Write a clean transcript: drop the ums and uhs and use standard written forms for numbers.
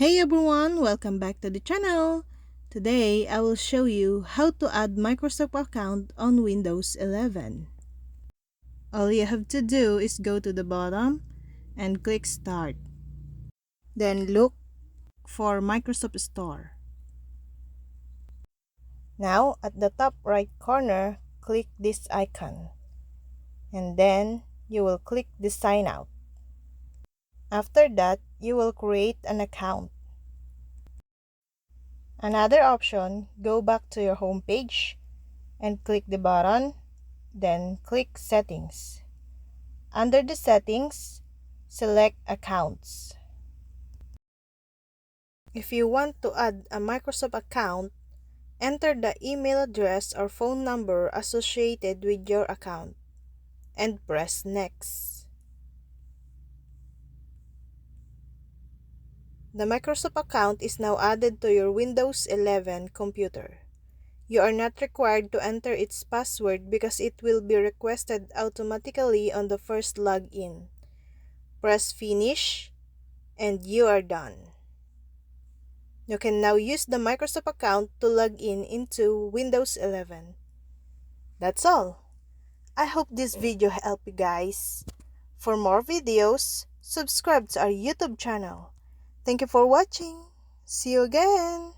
Hey everyone, welcome back to the channel. Today, I will show you how to add Microsoft account on Windows 11. All you have to do is go to the bottom and click Start. Then look for Microsoft Store. Now, at the top right corner, click this icon. And then, you will click the Sign Out. After that, you will create an account. Another option, go back to your home page and click the button, then click Settings. Under the Settings, select Accounts. If you want to add a Microsoft account, enter the email address or phone number associated with your account and press Next. The Microsoft account is now added to your Windows 11 computer. You are not required to enter its password because it will be requested automatically on the first login. Press Finish, and you are done. You can now use the Microsoft account to log in into Windows 11. That's all. I hope this video helped you guys. For more videos, subscribe to our YouTube channel. Thank you for watching. See you again.